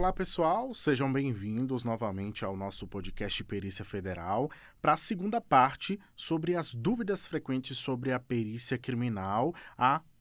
Olá, pessoal, sejam bem-vindos novamente ao nosso podcast Perícia Federal para a segunda parte sobre as dúvidas frequentes sobre a perícia criminal.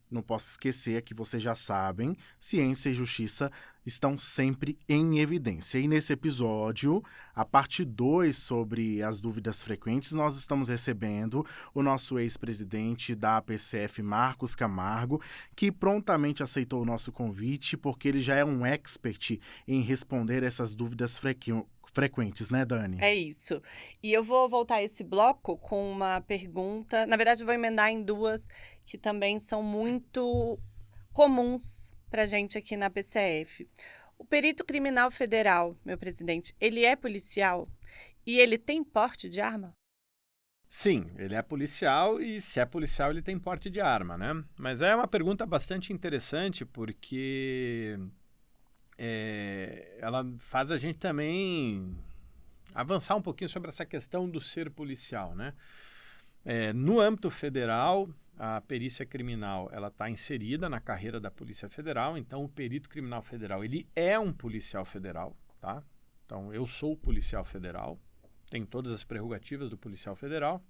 Não posso esquecer que vocês já sabem, ciência e justiça estão sempre em evidência. E nesse episódio, a parte 2 sobre as dúvidas frequentes, nós estamos recebendo o nosso ex-presidente da APCF, Marcos Camargo, que prontamente aceitou o nosso convite, porque ele já é um expert em responder essas dúvidas frequentes, né, Dani? É isso. E eu vou voltar esse bloco com uma pergunta. Na verdade, eu vou emendar em duas que também são muito comuns para gente aqui na PCF. O perito criminal federal, meu presidente, ele é policial e ele tem porte de arma? Sim, ele é policial e se é policial ele tem porte de arma, né? Mas é uma pergunta bastante interessante porque ela faz a gente também avançar um pouquinho sobre essa questão do ser policial, né? No âmbito federal, a perícia criminal ela está inserida na carreira da Polícia Federal, então o perito criminal federal ele é um policial federal, tá? Então eu sou policial federal, tenho todas as prerrogativas do policial federal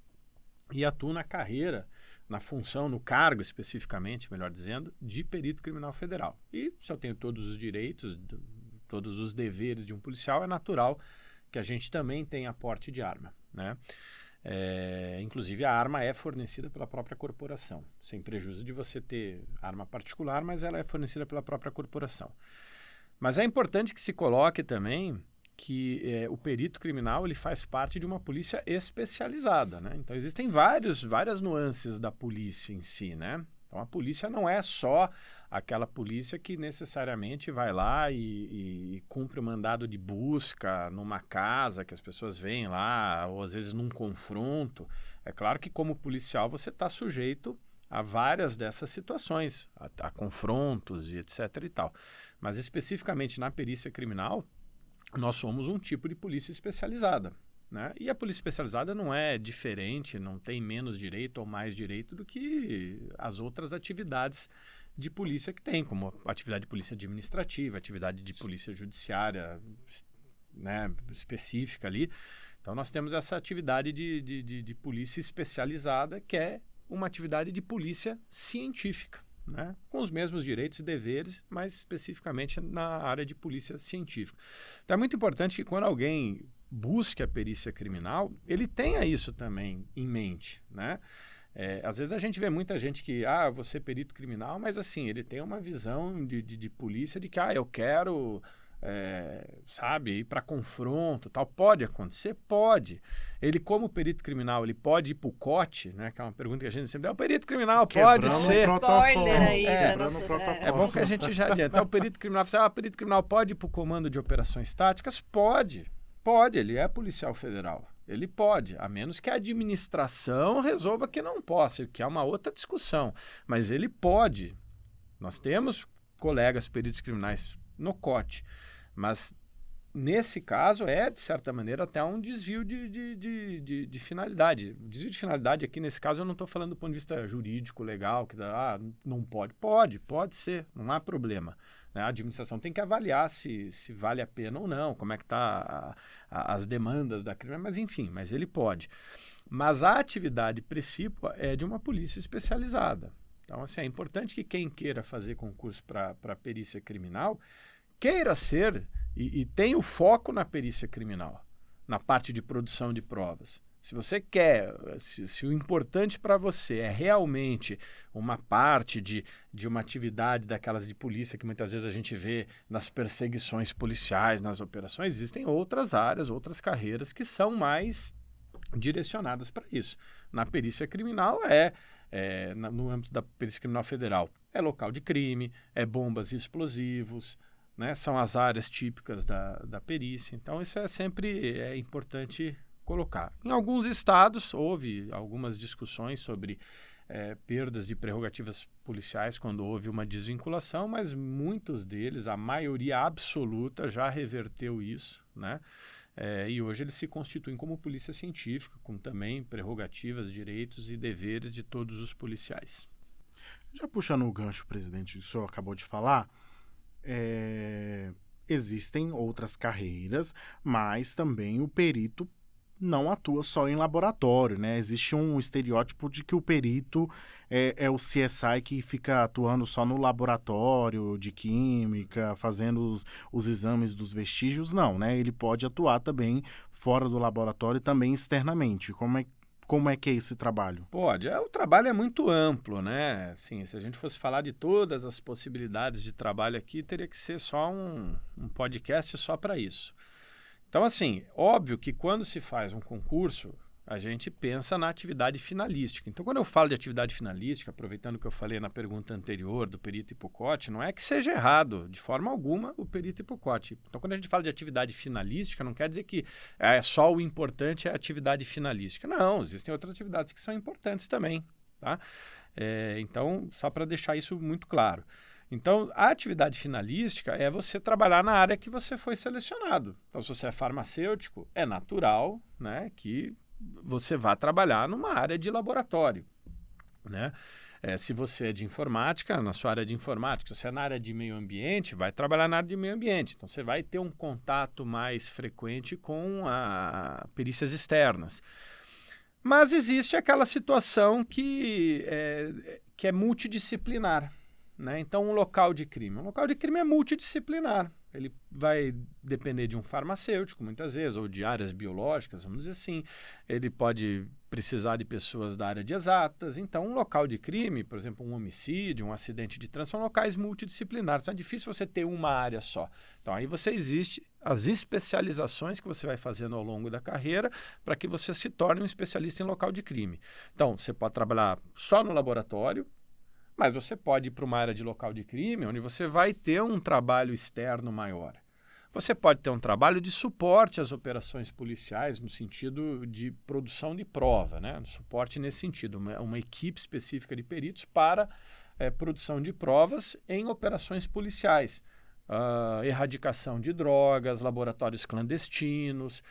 e atuo na carreira, na função, no cargo especificamente, melhor dizendo, de perito criminal federal. E se eu tenho todos os direitos, todos os deveres de um policial, é natural que a gente também tenha porte de arma, né? Inclusive a arma é fornecida pela própria corporação, sem prejuízo de você ter arma particular, mas ela é fornecida pela própria corporação. Mas é importante que se coloque também que o perito criminal ele faz parte de uma polícia especializada, né? Então existem várias nuances da polícia em si, né? Então a polícia não é só aquela polícia que necessariamente vai lá e cumpre o mandado de busca numa casa que as pessoas vêm lá, ou às vezes num confronto. É claro que como policial você está sujeito a várias dessas situações, a confrontos e etc e tal. Mas especificamente na perícia criminal, nós somos um tipo de polícia especializada, né? E a polícia especializada não é diferente, não tem menos direito ou mais direito do que as outras atividades de polícia que tem, como atividade de polícia administrativa, atividade de polícia judiciária, né, específica ali. Então nós temos essa atividade de polícia especializada, que é uma atividade de polícia científica, né? Com os mesmos direitos e deveres, mas especificamente na área de polícia científica. Então é muito importante que quando alguém busque a perícia criminal, ele tenha isso também em mente, né? Às vezes a gente vê muita gente que, você é perito criminal, mas assim, ele tem uma visão de polícia de que, eu quero... ir para confronto, tal. Pode acontecer? Pode. Ele, como perito criminal, ele pode ir para o COT, né? Que é uma pergunta que a gente sempre dá. O perito criminal pode ser... Spoiler aí. Quebrando o protocolo. É bom que a gente já adianta. Então, o perito criminal fala, o perito criminal pode ir para o comando de operações táticas? Pode. Pode, ele é policial federal. Ele pode, a menos que a administração resolva que não possa, que é uma outra discussão. Mas ele pode. Nós temos colegas peritos criminais no COT, mas nesse caso de certa maneira, até um desvio de finalidade. O desvio de finalidade aqui, nesse caso, eu não estou falando do ponto de vista jurídico, legal, que não pode. Pode ser, não há problema. Né? A administração tem que avaliar se vale a pena ou não, como é que está as demandas da crime, mas enfim, mas ele pode. Mas a atividade precípua é de uma polícia especializada. Então, assim, é importante que quem queira fazer concurso para perícia criminal queira ser e tenha o foco na perícia criminal, na parte de produção de provas. Se você quer, se o importante para você é realmente uma parte de uma atividade daquelas de polícia que muitas vezes a gente vê nas perseguições policiais, nas operações, existem outras áreas, outras carreiras que são mais direcionadas para isso. Na perícia criminal no âmbito da perícia criminal federal, é local de crime, é bombas e explosivos, né? São as áreas típicas da perícia. Então, isso sempre importante colocar. Em alguns estados, houve algumas discussões sobre perdas de prerrogativas policiais quando houve uma desvinculação, mas muitos deles, a maioria absoluta, já reverteu isso, né? E hoje eles se constituem como polícia científica, com também prerrogativas, direitos e deveres de todos os policiais. Já puxando o gancho, presidente, o senhor acabou de falar, existem outras carreiras, mas também o perito não atua só em laboratório, né? Existe um estereótipo de que o perito é o CSI que fica atuando só no laboratório de química, fazendo os exames dos vestígios. Não, né? Ele pode atuar também fora do laboratório e também externamente. Como é que é esse trabalho? Pode. O trabalho é muito amplo, né? Assim, se a gente fosse falar de todas as possibilidades de trabalho aqui, teria que ser só um podcast só para isso. Então, assim, óbvio que quando se faz um concurso, a gente pensa na atividade finalística. Então, quando eu falo de atividade finalística, aproveitando o que eu falei na pergunta anterior do perito hipocote, não é que seja errado, de forma alguma, o perito hipocote. Então, quando a gente fala de atividade finalística, não quer dizer que só o importante é a atividade finalística. Não, existem outras atividades que são importantes também, tá? Então, só para deixar isso muito claro. Então, a atividade finalística é você trabalhar na área que você foi selecionado. Então, se você é farmacêutico, é natural, né, que você vá trabalhar numa área de laboratório, né? Se você é de informática, na sua área de informática, se você é na área de meio ambiente, vai trabalhar na área de meio ambiente. Então, você vai ter um contato mais frequente com perícias externas. Mas existe aquela situação que é multidisciplinar, né? Então, um local de crime é multidisciplinar. Ele vai depender de um farmacêutico, muitas vezes, ou de áreas biológicas, vamos dizer assim. Ele pode precisar de pessoas da área de exatas. Então, um local de crime, por exemplo, um homicídio, um acidente de trânsito, são locais multidisciplinares. Então, é difícil você ter uma área só. Então, aí existe as especializações que você vai fazendo ao longo da carreira para que você se torne um especialista em local de crime. Então, você pode trabalhar só no laboratório, mas você pode ir para uma área de local de crime, onde você vai ter um trabalho externo maior. Você pode ter um trabalho de suporte às operações policiais, no sentido de produção de prova, né? Suporte nesse sentido, uma equipe específica de peritos para produção de provas em operações policiais. Erradicação de drogas, laboratórios clandestinos,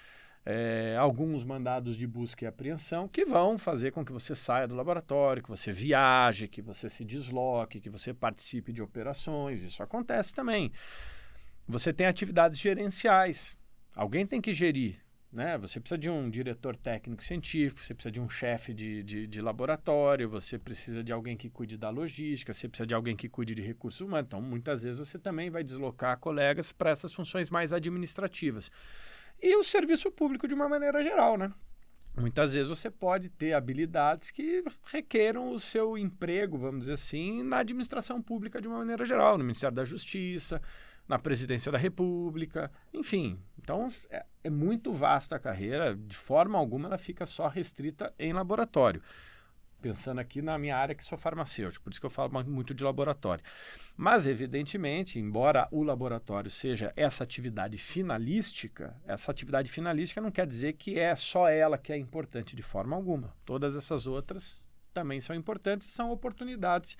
alguns mandados de busca e apreensão que vão fazer com que você saia do laboratório, que você viaje, que você se desloque, que você participe de operações. Isso acontece também. Você tem atividades gerenciais. Alguém tem que gerir, né? Você precisa de um diretor técnico científico, você precisa de um chefe de laboratório, você precisa de alguém que cuide da logística, você precisa de alguém que cuide de recursos humanos. Então, muitas vezes você também vai deslocar colegas para essas funções mais administrativas. E o serviço público de uma maneira geral, né? Muitas vezes você pode ter habilidades que requeram o seu emprego, vamos dizer assim, na administração pública de uma maneira geral, no Ministério da Justiça, na Presidência da República, enfim. Então, é muito vasta a carreira, de forma alguma ela fica só restrita em laboratório. Pensando aqui na minha área que sou farmacêutico, por isso que eu falo muito de laboratório. Mas, evidentemente, embora o laboratório seja essa atividade finalística não quer dizer que é só ela que é importante de forma alguma. Todas essas outras também são importantes e são oportunidades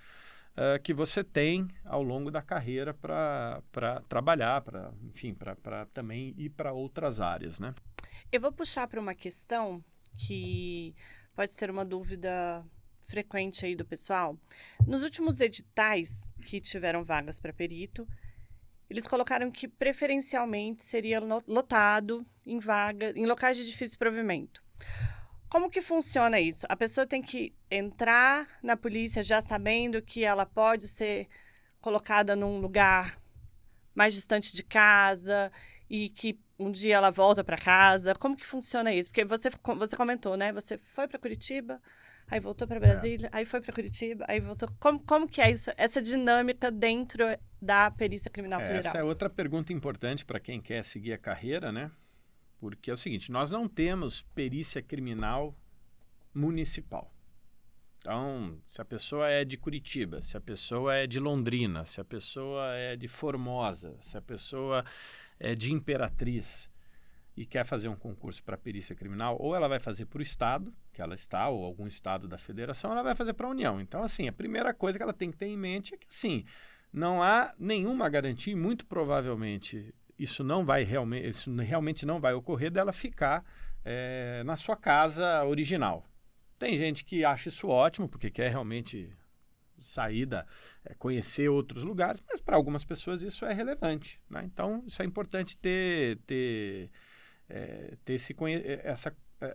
que você tem ao longo da carreira para trabalhar, para também ir para outras áreas, né? Eu vou puxar para uma questão que pode ser uma dúvida frequente aí do pessoal. Nos últimos editais que tiveram vagas para perito, eles colocaram que preferencialmente seria lotado em locais de difícil provimento. Como que funciona isso? A pessoa tem que entrar na polícia já sabendo que ela pode ser colocada num lugar mais distante de casa e que um dia ela volta para casa. Como que funciona isso? Porque você comentou, né? Você foi para Curitiba, aí voltou para Brasília, aí foi para Curitiba, aí voltou. Como que é isso, essa dinâmica dentro da perícia criminal federal? Essa é outra pergunta importante para quem quer seguir a carreira, né? Porque é o seguinte, nós não temos perícia criminal municipal. Então, se a pessoa é de Curitiba, se a pessoa é de Londrina, se a pessoa é de Formosa, se a pessoa é de Imperatriz e quer fazer um concurso para perícia criminal, ou ela vai fazer para o estado que ela está, ou algum estado da federação, ou ela vai fazer para a União. Então, assim, a primeira coisa que ela tem que ter em mente é que, assim, não há nenhuma garantia, e muito provavelmente isso realmente não vai ocorrer, dela ficar na sua casa original. Tem gente que acha isso ótimo, porque quer realmente saída, conhecer outros lugares, mas para algumas pessoas isso é relevante, né? Então, isso é importante ter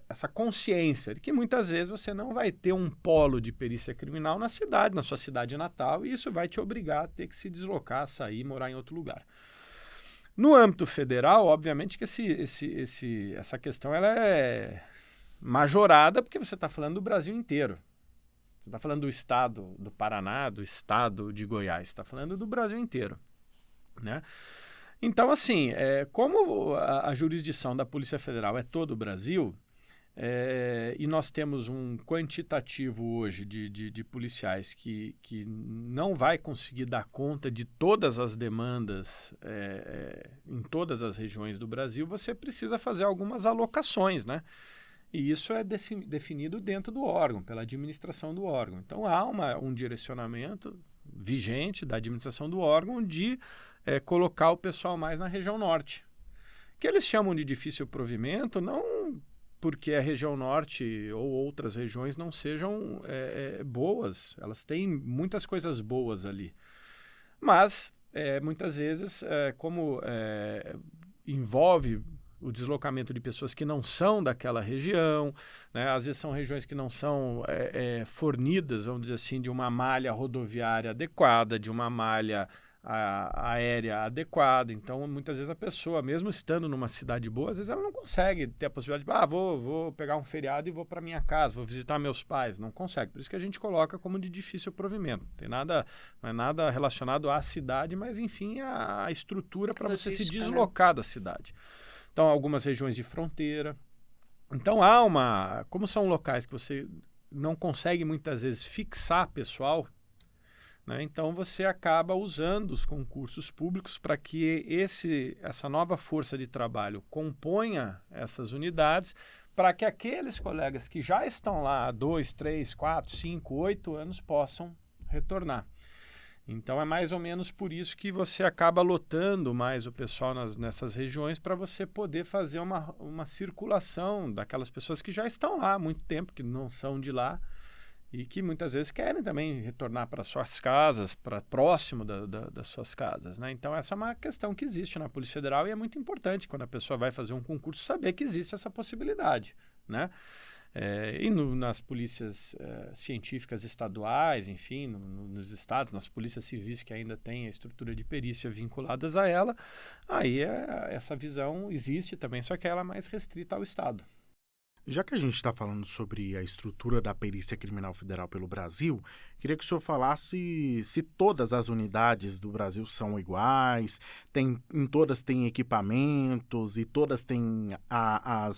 essa consciência de que muitas vezes você não vai ter um polo de perícia criminal na sua cidade natal, e isso vai te obrigar a ter que se deslocar, sair, morar em outro lugar. No âmbito federal, obviamente que essa questão ela é majorada, porque você está falando do Brasil inteiro. Você está falando do estado do Paraná, do estado de Goiás, está falando do Brasil inteiro, né? Então, assim, como a jurisdição da Polícia Federal é todo o Brasil, e nós temos um quantitativo hoje de policiais que não vai conseguir dar conta de todas as demandas em todas as regiões do Brasil, você precisa fazer algumas alocações, né? E isso é definido dentro do órgão, pela administração do órgão. Então, há um direcionamento vigente da administração do órgão de colocar o pessoal mais na região norte, que eles chamam de difícil provimento, não porque a região norte ou outras regiões não sejam boas, elas têm muitas coisas boas ali, mas muitas vezes como envolve o deslocamento de pessoas que não são daquela região, né? Às vezes são regiões que não são fornidas, vamos dizer assim, de uma malha rodoviária adequada, de uma malha aérea adequada. Então, muitas vezes a pessoa, mesmo estando numa cidade boa, às vezes ela não consegue ter a possibilidade de, vou pegar um feriado e vou para minha casa, vou visitar meus pais. Não consegue. Por isso que a gente coloca como de difícil provimento. Não é nada relacionado à cidade, mas, enfim, a estrutura para você se deslocar, né, da cidade. Então, algumas regiões de fronteira. Então, como são locais que você não consegue muitas vezes fixar pessoal, né? Então, você acaba usando os concursos públicos para que essa nova força de trabalho componha essas unidades, para que aqueles colegas que já estão lá há 2, 3, 4, 5, 8 anos possam retornar. Então, é mais ou menos por isso que você acaba lotando mais o pessoal nessas regiões, para você poder fazer uma circulação daquelas pessoas que já estão lá há muito tempo, que não são de lá, e que muitas vezes querem também retornar para suas casas, para próximo das suas casas, né? Então, essa é uma questão que existe na Polícia Federal, e é muito importante, quando a pessoa vai fazer um concurso, saber que existe essa possibilidade, né? Nas polícias científicas estaduais, enfim, nos estados, nas polícias civis que ainda têm a estrutura de perícia vinculadas a ela, aí essa visão existe também, só que ela é mais restrita ao estado. Já que a gente está falando sobre a estrutura da Perícia Criminal Federal pelo Brasil, queria que o senhor falasse se todas as unidades do Brasil são iguais, em todas têm equipamentos e todas têm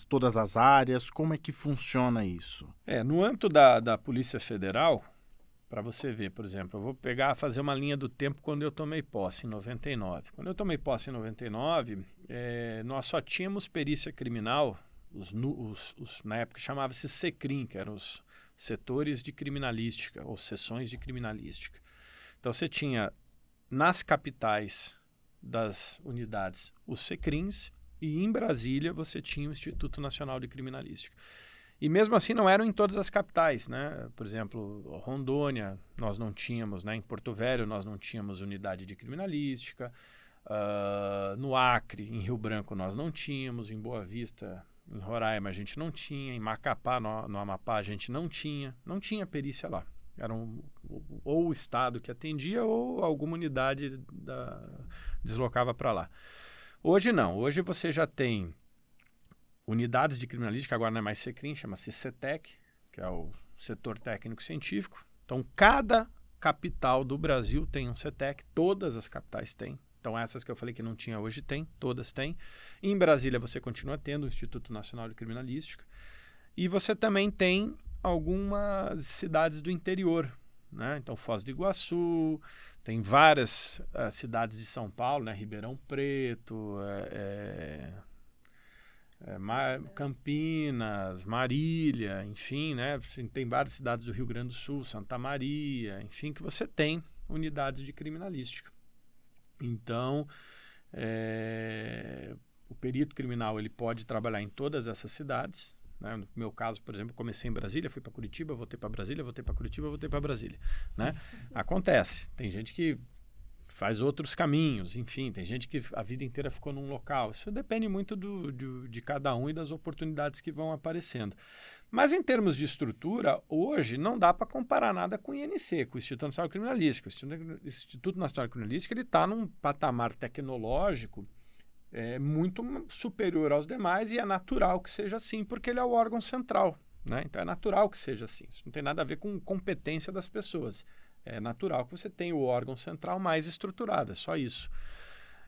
todas as áreas, como é que funciona isso? No âmbito da Polícia Federal, para você ver, por exemplo, eu vou fazer uma linha do tempo quando eu tomei posse, em 99. Quando eu tomei posse em 99, nós só tínhamos perícia criminal. Na época chamava-se SECRIM, que eram os setores de criminalística, ou seções de criminalística. Então, você tinha nas capitais das unidades os SECRIMs, e em Brasília você tinha o Instituto Nacional de Criminalística. E mesmo assim não eram em todas as capitais, né? Por exemplo, Rondônia nós não tínhamos, né? Em Porto Velho nós não tínhamos unidade de criminalística, no Acre, em Rio Branco nós não tínhamos, em Boa Vista, em Roraima a gente não tinha, em Macapá, no Amapá a gente não tinha perícia lá. Era ou o estado que atendia ou alguma unidade deslocava para lá. Hoje não, hoje você já tem unidades de criminalística, agora não é mais SECRIM, chama-se CETEC, que é o setor técnico científico. Então, cada capital do Brasil tem um CETEC, todas as capitais têm. Então, essas que eu falei que não tinha hoje tem, todas têm. Em Brasília você continua tendo o Instituto Nacional de Criminalística. E você também tem algumas cidades do interior, né? Então, Foz do Iguaçu, tem várias cidades de São Paulo, né? Ribeirão Preto, Campinas, Marília, enfim, né? Tem várias cidades do Rio Grande do Sul, Santa Maria, enfim, que você tem unidades de criminalística. Então, o perito criminal ele pode trabalhar em todas essas cidades, né? No meu caso, por exemplo, comecei em Brasília, fui para Curitiba, voltei para Brasília, voltei para Curitiba, voltei para Brasília, né? Acontece. Tem gente que faz outros caminhos, enfim, tem gente que a vida inteira ficou num local. Isso depende muito de cada um e das oportunidades que vão aparecendo. Mas em termos de estrutura, hoje não dá para comparar nada com o INC, com o Instituto Nacional de Criminalística. O Instituto Nacional de Criminalística está num patamar tecnológico muito superior aos demais e é natural que seja assim, porque ele é o órgão central, né? Então é natural que seja assim. Isso não tem nada a ver com competência das pessoas. É natural que você tenha o órgão central mais estruturado, é só isso.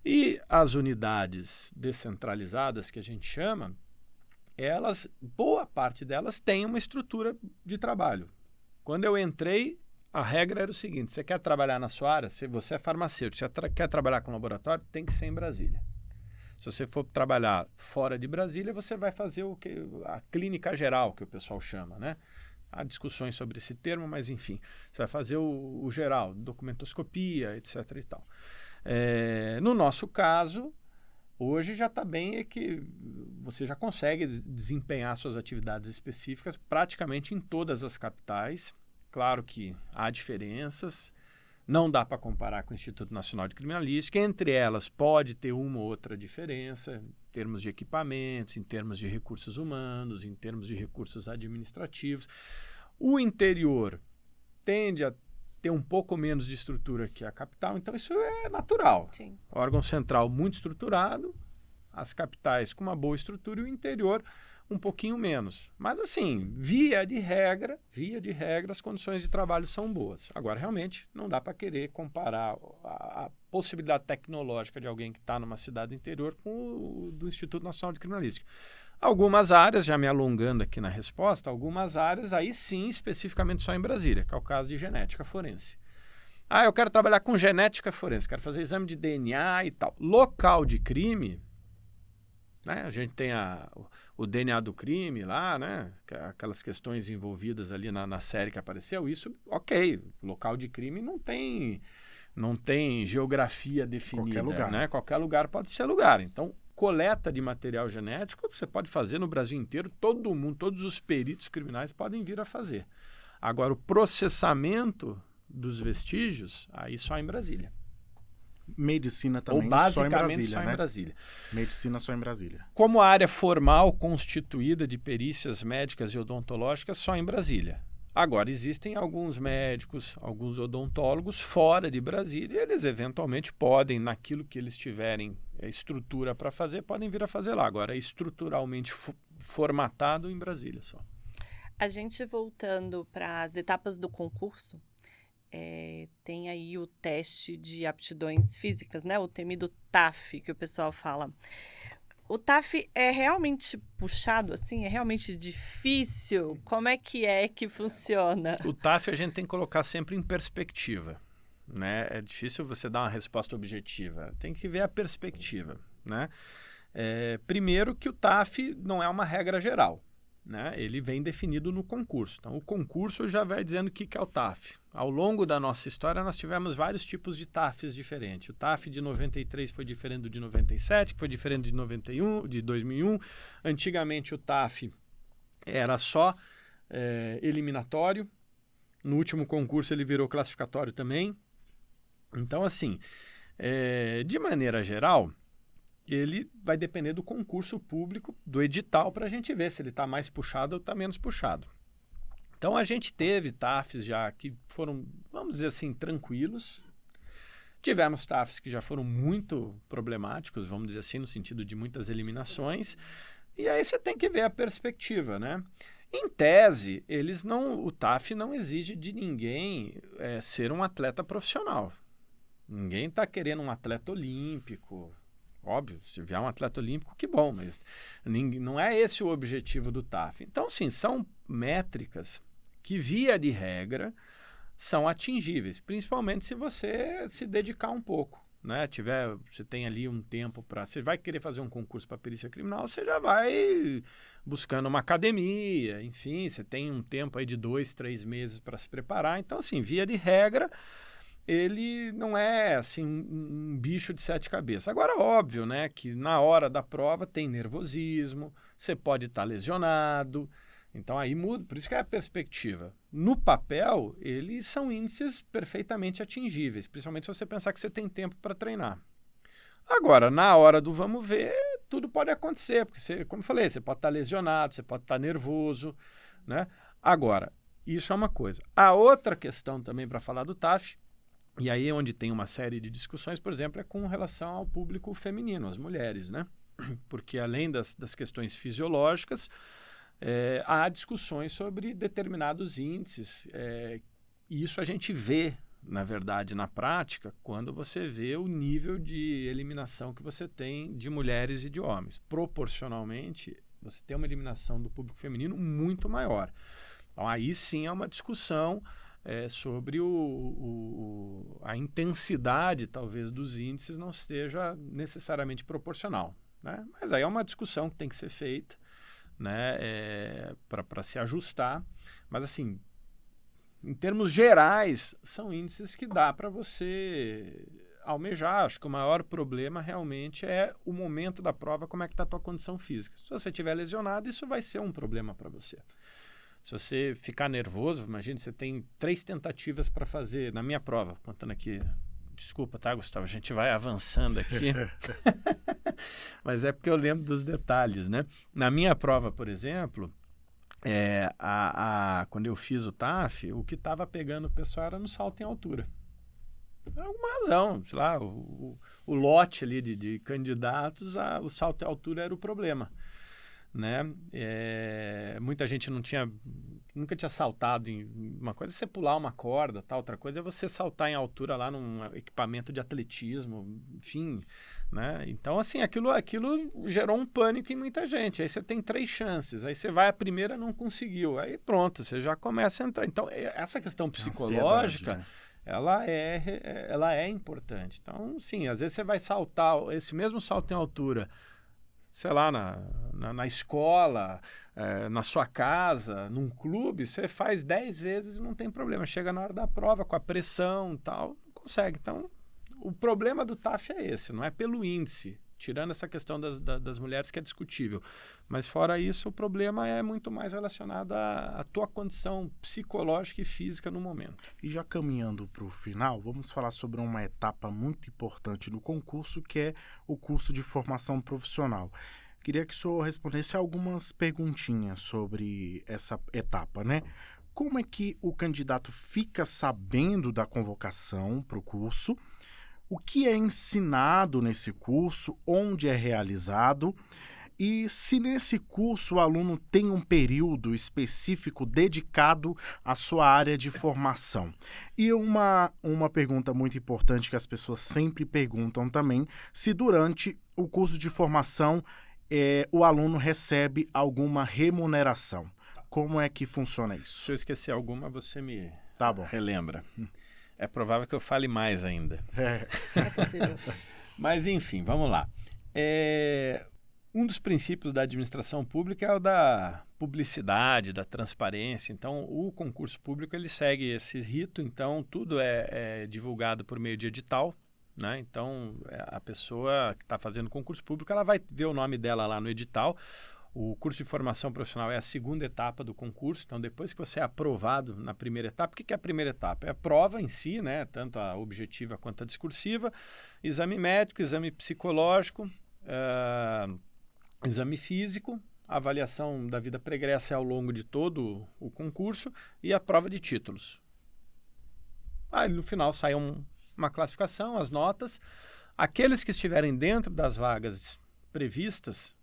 E as unidades descentralizadas, que a gente chama, boa parte delas tem uma estrutura de trabalho. Quando eu entrei, a regra era o seguinte: você quer trabalhar na sua área, se você é farmacêutico, você quer trabalhar com laboratório, tem que ser em Brasília. Se você for trabalhar fora de Brasília, você vai fazer a clínica geral, que o pessoal chama, né? Há discussões sobre esse termo, mas enfim, você vai fazer o geral, documentoscopia, etc. e tal. No nosso caso, hoje já está bem que você já consegue desempenhar suas atividades específicas praticamente em todas as capitais. Claro que há diferenças, não dá para comparar com o Instituto Nacional de Criminalística. Entre elas pode ter uma ou outra diferença em termos de equipamentos, em termos de recursos humanos, em termos de recursos administrativos. O interior tende a ter um pouco menos de estrutura que a capital, então isso é natural. Sim. O órgão central muito estruturado, as capitais com uma boa estrutura e o interior um pouquinho menos. Mas assim, via de regra, as condições de trabalho são boas. Agora, realmente, não dá para querer comparar a possibilidade tecnológica de alguém que está numa cidade interior com o do Instituto Nacional de Criminalística. Algumas áreas, já me alongando aqui na resposta, algumas áreas aí sim, especificamente só em Brasília, que é o caso de genética forense. Eu quero trabalhar com genética forense, quero fazer exame de DNA e tal. Local de crime, né? A gente tem o DNA do crime lá, né? Aquelas questões envolvidas ali na série que apareceu. Isso, ok. Local de crime não tem geografia definida. Qualquer lugar. Né? Qualquer lugar pode ser lugar. Então, coleta de material genético você pode fazer no Brasil inteiro. Todo mundo, todos os peritos criminais podem vir a fazer. Agora, o processamento dos vestígios, aí só em Brasília. Medicina também ou basicamente só em Brasília, só né? em Brasília. Medicina só em Brasília. Como área formal constituída de perícias médicas e odontológicas só em Brasília. Agora, existem alguns médicos, alguns odontólogos fora de Brasília e eles eventualmente podem, naquilo que eles tiverem estrutura para fazer, podem vir a fazer lá. Agora, estruturalmente formatado em Brasília só. A gente voltando para as etapas do concurso, tem aí o teste de aptidões físicas, né? O temido TAF, que o pessoal fala. O TAF é realmente puxado, assim? É realmente difícil? Como é que funciona? O TAF a gente tem que colocar sempre em perspectiva, né? É difícil você dar uma resposta objetiva. Tem que ver a perspectiva, né? Primeiro que o TAF não é uma regra geral, né? Ele vem definido no concurso. Então, o concurso já vai dizendo o que é o TAF. Ao longo da nossa história, nós tivemos vários tipos de TAFs diferentes. O TAF de 93 foi diferente do de 97, que foi diferente de 91, de 2001. Antigamente, o TAF era só eliminatório. No último concurso, ele virou classificatório também. Então, assim, de maneira geral, ele vai depender do concurso público, do edital, para a gente ver se ele está mais puxado ou está menos puxado. Então, a gente teve TAFs já que foram, vamos dizer assim, tranquilos. Tivemos TAFs que já foram muito problemáticos, vamos dizer assim, no sentido de muitas eliminações. E aí você tem que ver a perspectiva, né? Em tese, o TAF não exige de ninguém ser um atleta profissional. Ninguém está querendo um atleta olímpico. Óbvio, se vier um atleta olímpico, que bom, mas não é esse o objetivo do TAF. Então, sim, são métricas que, via de regra, são atingíveis, principalmente se você se dedicar um pouco, né? Você tem ali um tempo para... Você vai querer fazer um concurso para perícia criminal, você já vai buscando uma academia, enfim, você tem um tempo aí de 2, 3 meses para se preparar. Então, assim, via de regra, ele não é assim um bicho de 7 cabeças. Agora, óbvio, né, que na hora da prova tem nervosismo, você pode estar lesionado, então aí muda, por isso que é a perspectiva. No papel, eles são índices perfeitamente atingíveis, principalmente se você pensar que você tem tempo para treinar. Agora, na hora do vamos ver, tudo pode acontecer, porque, você, como eu falei, você pode estar lesionado, você pode estar nervoso, né? Agora, isso é uma coisa. A outra questão também para falar do TAF, e aí é onde tem uma série de discussões, por exemplo, é com relação ao público feminino, as mulheres, né? Porque além das questões fisiológicas, há discussões sobre determinados índices. E isso a gente vê, na verdade, na prática, quando você vê o nível de eliminação que você tem de mulheres e de homens. Proporcionalmente, você tem uma eliminação do público feminino muito maior. Então, aí sim é uma discussão sobre a intensidade, talvez, dos índices não esteja necessariamente proporcional, né? Mas aí é uma discussão que tem que ser feita, né, para se ajustar. Mas, assim, em termos gerais, são índices que dá para você almejar. Acho que o maior problema realmente é o momento da prova, como é que está a tua condição física. Se você estiver lesionado, isso vai ser um problema para você. Se você ficar nervoso, imagine, você tem 3 tentativas para fazer na minha prova, contando aqui. Desculpa, tá, Gustavo? A gente vai avançando aqui. Mas é porque eu lembro dos detalhes, né? Na minha prova, por exemplo, quando eu fiz o TAF, o que estava pegando o pessoal era no salto em altura. Por alguma razão, sei lá, o lote ali de candidatos, o salto em altura era o problema, né? Muita gente nunca tinha saltado em uma coisa é você pular uma corda, tá? Outra coisa é você saltar em altura lá num equipamento de atletismo, enfim, né? Então, assim, aquilo gerou um pânico em muita gente. Aí você tem 3 chances, aí você vai a primeira, não conseguiu, aí pronto, você já começa a entrar. Então, essa questão psicológica, né? ela é importante. Então, sim, às vezes você vai saltar esse mesmo salto em altura, sei lá, na escola, na sua casa, num clube, você faz 10 vezes e não tem problema. Chega na hora da prova, com a pressão e tal, não consegue. Então, o problema do TAF é esse, não é pelo índice, tirando essa questão das mulheres que é discutível. Mas fora isso, o problema é muito mais relacionado à tua condição psicológica e física no momento. E já caminhando para o final, vamos falar sobre uma etapa muito importante do concurso, que é o curso de formação profissional. Queria que o senhor respondesse algumas perguntinhas sobre essa etapa, né? Como é que o candidato fica sabendo da convocação para o curso? O que é ensinado nesse curso? Onde é realizado? E se nesse curso o aluno tem um período específico dedicado à sua área de formação? E uma pergunta muito importante que as pessoas sempre perguntam também, se durante o curso de formação o aluno recebe alguma remuneração. Como é que funciona isso? Se eu esquecer alguma, você me relembra. É provável que eu fale mais ainda. É possível. Mas, enfim, vamos lá. Um dos princípios da administração pública é o da publicidade, da transparência. Então, o concurso público ele segue esse rito. Então, tudo é divulgado por meio de edital, né? Então, a pessoa que está fazendo concurso público, ela vai ver o nome dela lá no edital. O curso de formação profissional é a segunda etapa do concurso. Então, depois que você é aprovado na primeira etapa, o que é a primeira etapa? É a prova em si, né? Tanto a objetiva quanto a discursiva, exame médico, exame psicológico, exame físico, avaliação da vida pregressa ao longo de todo o concurso e a prova de títulos. Aí, no final, sai uma classificação, as notas. Aqueles que estiverem dentro das vagas previstas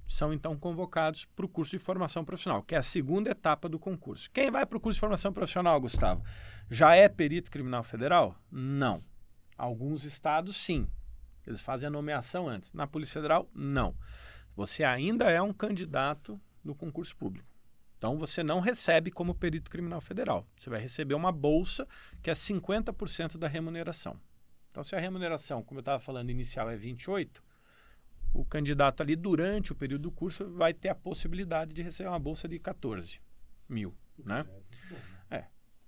são, então, convocados para o curso de formação profissional, que é a segunda etapa do concurso. Quem vai para o curso de formação profissional, Gustavo? Já é perito criminal federal? Não. Alguns estados, sim. Eles fazem a nomeação antes. Na Polícia Federal, não. Você ainda é um candidato no concurso público. Então, você não recebe como perito criminal federal. Você vai receber uma bolsa que é 50% da remuneração. Então, se a remuneração, como eu estava falando, inicial é 28, o candidato ali, durante o período do curso, vai ter a possibilidade de receber uma bolsa de 14 mil, né?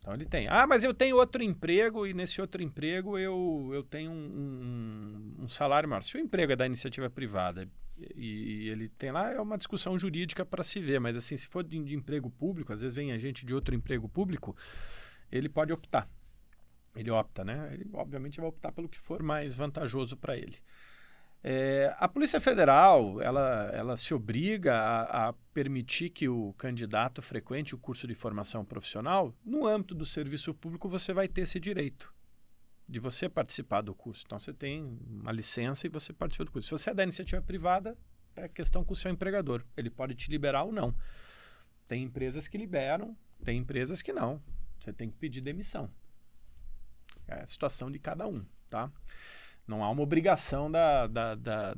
Então ele tem. Mas eu tenho outro emprego e nesse outro emprego eu tenho um salário maior. Se o emprego é da iniciativa privada e ele tem lá, é uma discussão jurídica para se ver, mas assim, se for de emprego público, às vezes vem a gente de outro emprego público, ele pode optar. Ele opta, né? Ele obviamente vai optar pelo que for mais vantajoso para ele. A Polícia Federal, ela se obriga a permitir que o candidato frequente o curso de formação profissional. No âmbito do serviço público, você vai ter esse direito de você participar do curso. Então, você tem uma licença e você participa do curso. Se você é da iniciativa privada, é questão com o seu empregador. Ele pode te liberar ou não. Tem empresas que liberam, tem empresas que não. Você tem que pedir demissão. É a situação de cada um, tá? Não há uma obrigação da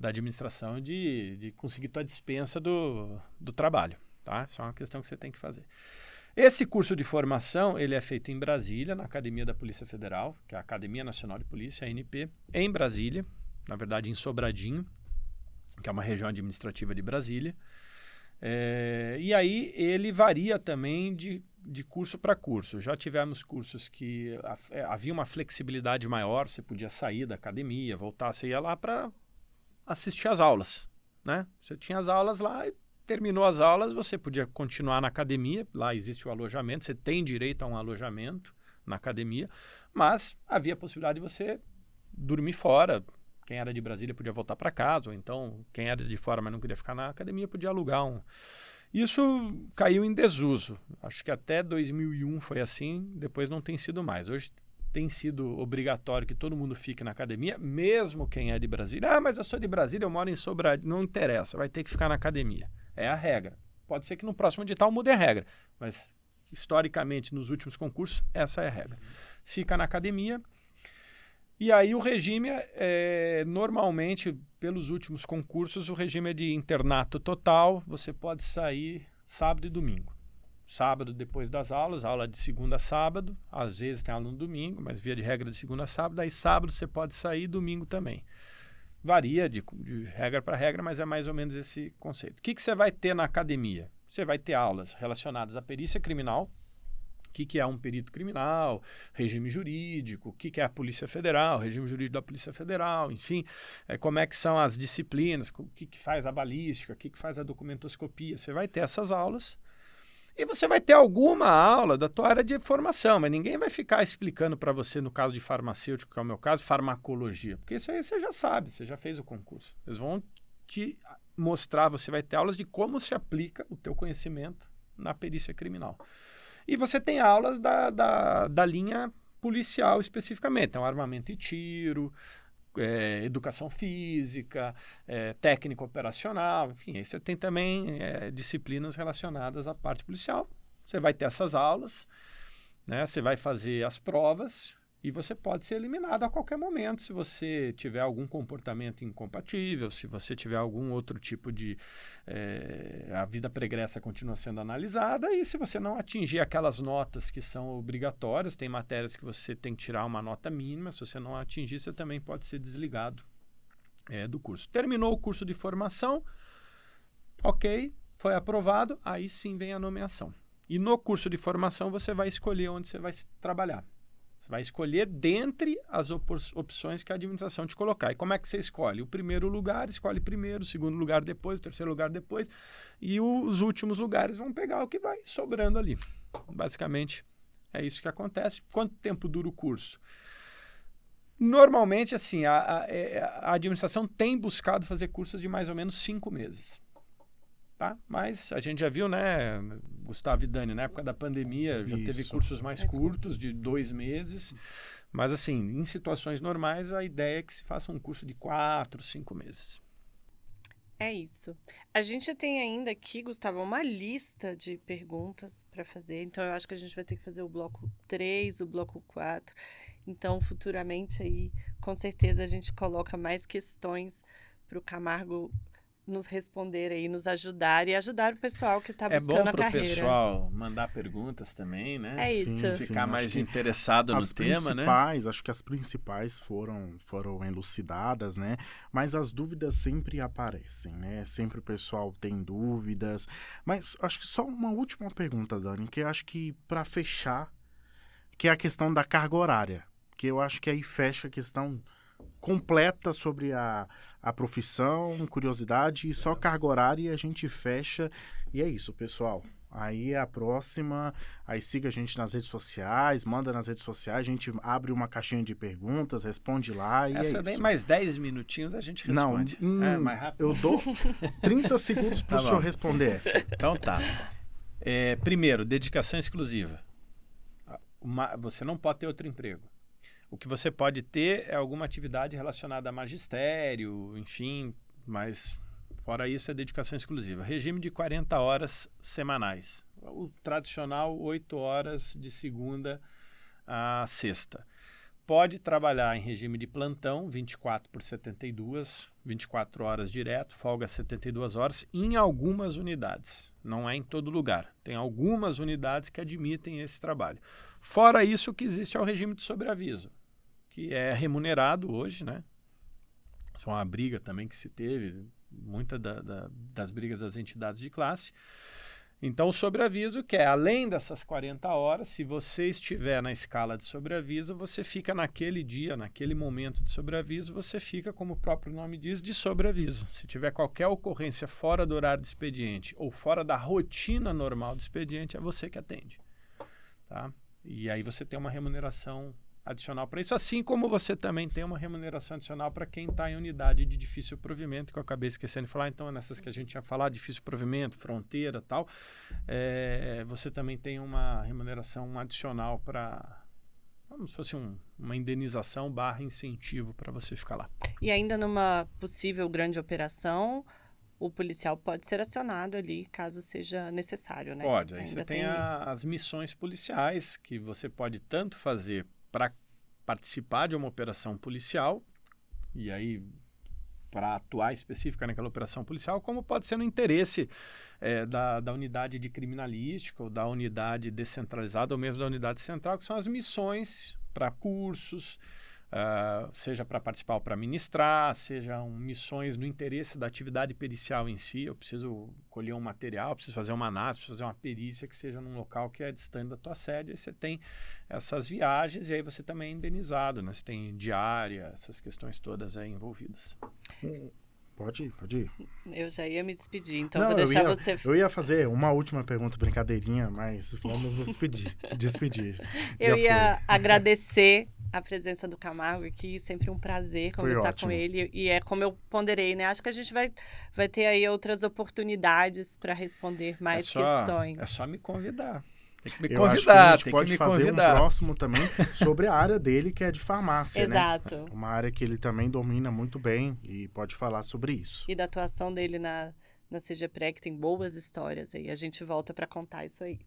administração de conseguir tua dispensa do trabalho, tá? Isso é uma questão que você tem que fazer. Esse curso de formação, ele é feito em Brasília, na Academia da Polícia Federal, que é a Academia Nacional de Polícia, a ANP, em Brasília, na verdade em Sobradinho, que é uma região administrativa de Brasília. E aí ele varia também de curso para curso. Já tivemos cursos que havia uma flexibilidade maior, você podia sair da academia, voltar, você ia lá para assistir às aulas, né? Você tinha as aulas lá e terminou as aulas, você podia continuar na academia, lá existe o alojamento, você tem direito a um alojamento na academia, mas havia a possibilidade de você dormir fora. Quem era de Brasília podia voltar para casa, ou então quem era de fora, mas não queria ficar na academia, podia alugar um. Isso caiu em desuso. Acho que até 2001 foi assim, depois não tem sido mais. Hoje tem sido obrigatório que todo mundo fique na academia, mesmo quem é de Brasília. Mas eu sou de Brasília, eu moro em Sobradinho. Não interessa, vai ter que ficar na academia. É a regra. Pode ser que no próximo edital mude a regra, mas historicamente, nos últimos concursos, essa é a regra. Fica na academia. E aí o regime, normalmente, pelos últimos concursos, o regime é de internato total. Você pode sair sábado e domingo. Sábado depois das aulas, aula de segunda a sábado. Às vezes tem aula no domingo, mas via de regra de segunda a sábado. Aí sábado você pode sair, domingo também. Varia de regra para regra, mas é mais ou menos esse conceito. O que você vai ter na academia? Você vai ter aulas relacionadas à perícia criminal. O que é um perito criminal, regime jurídico, o que é a Polícia Federal, regime jurídico da Polícia Federal, enfim, como é que são as disciplinas, o que faz a balística, o que faz a documentoscopia. Você vai ter essas aulas e você vai ter alguma aula da tua área de formação, mas ninguém vai ficar explicando para você, no caso de farmacêutico, que é o meu caso, farmacologia, porque isso aí você já sabe, você já fez o concurso. Eles vão te mostrar, você vai ter aulas de como se aplica o teu conhecimento na perícia criminal. E você tem aulas da linha policial especificamente. Então, armamento e tiro, educação física, técnica operacional, enfim. Aí você tem também disciplinas relacionadas à parte policial. Você vai ter essas aulas, né? Você vai fazer as provas e você pode ser eliminado a qualquer momento se você tiver algum comportamento incompatível, se você tiver algum outro tipo de... a vida pregressa continua sendo analisada e se você não atingir aquelas notas que são obrigatórias, tem matérias que você tem que tirar uma nota mínima, se você não atingir, você também pode ser desligado do curso. Terminou o curso de formação, ok, foi aprovado, aí sim vem a nomeação. E no curso de formação você vai escolher onde você vai trabalhar. Você vai escolher dentre as opções que a administração te colocar. E como é que você escolhe? O primeiro lugar escolhe primeiro, o segundo lugar depois, o terceiro lugar depois. E os últimos lugares vão pegar o que vai sobrando ali. Basicamente, é isso que acontece. Quanto tempo dura o curso? Normalmente, assim, a administração tem buscado fazer cursos de mais ou menos 5 meses. Tá? Mas a gente já viu, né, Gustavo e Dani, na época da pandemia, já teve cursos mais curtos, de 2 meses. Mas, assim, em situações normais, a ideia é que se faça um curso de 4, 5 meses. É isso. A gente tem ainda aqui, Gustavo, uma lista de perguntas para fazer. Então, eu acho que a gente vai ter que fazer o bloco 3, o bloco 4. Então, futuramente, aí, com certeza, a gente coloca mais questões para o Camargo nos responder aí, nos ajudar e ajudar o pessoal que está buscando a carreira. É bom para o pessoal mandar perguntas também, né? É isso. Ficar mais interessado no tema, né? Acho que as principais foram elucidadas, né? Mas as dúvidas sempre aparecem, né? Sempre o pessoal tem dúvidas. Mas acho que só uma última pergunta, Dani, que eu acho que para fechar que é a questão da carga horária, que eu acho que aí fecha a questão completa sobre a profissão, curiosidade, e só carga horária e a gente fecha. E é isso, pessoal. Aí a próxima, aí siga a gente nas redes sociais, manda nas redes sociais, a gente abre uma caixinha de perguntas, responde lá e Essa é daí, isso. mais 10 minutinhos a gente responde. Mais rápido. Eu dou 30 segundos para o senhor responder essa. Então tá. Primeiro, dedicação exclusiva. Você não pode ter outro emprego. O que você pode ter é alguma atividade relacionada a magistério, enfim, mas fora isso é dedicação exclusiva. Regime de 40 horas semanais. O tradicional, 8 horas de segunda a sexta. Pode trabalhar em regime de plantão, 24/72, 24 horas direto, folga 72 horas, em algumas unidades. Não é em todo lugar. Tem algumas unidades que admitem esse trabalho. Fora isso, o que existe é o regime de sobreaviso, que é remunerado hoje, né? Isso é uma briga também que se teve, muita das brigas das entidades de classe. Então, o sobreaviso, que é além dessas 40 horas, se você estiver na escala de sobreaviso, você fica naquele dia, naquele momento de sobreaviso, você fica, como o próprio nome diz, de sobreaviso. Se tiver qualquer ocorrência fora do horário de expediente ou fora da rotina normal do expediente, é você que atende. Tá? E aí você tem uma remuneração adicional para isso, assim como você também tem uma remuneração adicional para quem está em unidade de difícil provimento, que eu acabei esquecendo de falar. Então, nessas que a gente tinha falado, difícil provimento, fronteira e tal, você também tem uma remuneração adicional para, como se fosse uma indenização / incentivo para você ficar lá. E ainda numa possível grande operação, o policial pode ser acionado ali, caso seja necessário, né? Pode. Aí ainda você tem as missões policiais, que você pode tanto fazer para participar de uma operação policial, e aí para atuar específica naquela operação policial, como pode ser no interesse da unidade de criminalística, ou da unidade descentralizada, ou mesmo da unidade central, que são as missões para cursos, seja para participar ou para ministrar, sejam missões no interesse da atividade pericial em si. Eu preciso colher um material, preciso fazer uma análise, preciso fazer uma perícia que seja num local que é distante da tua sede. Aí você tem essas viagens e aí você também é indenizado, né? Você tem diária, essas questões todas aí envolvidas. Pode ir. Eu já ia me despedir, então Não, vou deixar você... Eu ia fazer uma última pergunta, brincadeirinha, mas vamos nos despedir. Eu ia agradecer a presença do Camargo aqui, sempre um prazer conversar com ele. E é como eu ponderei, né? Acho que a gente vai ter aí outras oportunidades para responder mais questões. É só me convidar. Tem que me convidar. Acho que a gente pode fazer um próximo também sobre a área dele, que é de farmácia, Exato. Né? Uma área que ele também domina muito bem e pode falar sobre isso. E da atuação dele na CGPRE, que tem boas histórias aí. A gente volta para contar isso aí.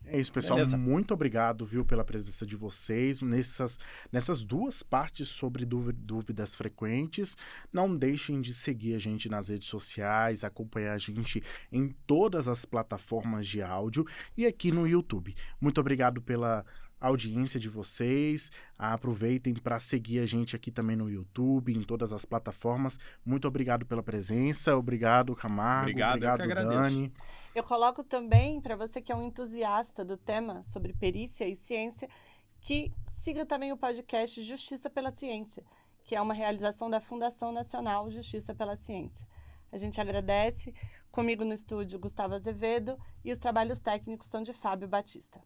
É isso, pessoal. Beleza. Muito obrigado, pela presença de vocês nessas duas partes sobre dúvidas frequentes. Não deixem de seguir a gente nas redes sociais, acompanhar a gente em todas as plataformas de áudio e aqui no YouTube. Muito obrigado pela audiência de vocês. Aproveitem para seguir a gente aqui também no YouTube, em todas as plataformas. Muito obrigado pela presença. Obrigado, Camargo. Obrigado, Dani. Eu coloco também, para você que é um entusiasta do tema sobre perícia e ciência, que siga também o podcast Justiça pela Ciência, que é uma realização da Fundação Nacional Justiça pela Ciência. A gente agradece. Comigo no estúdio, Gustavo Azevedo, e os trabalhos técnicos são de Fábio Batista.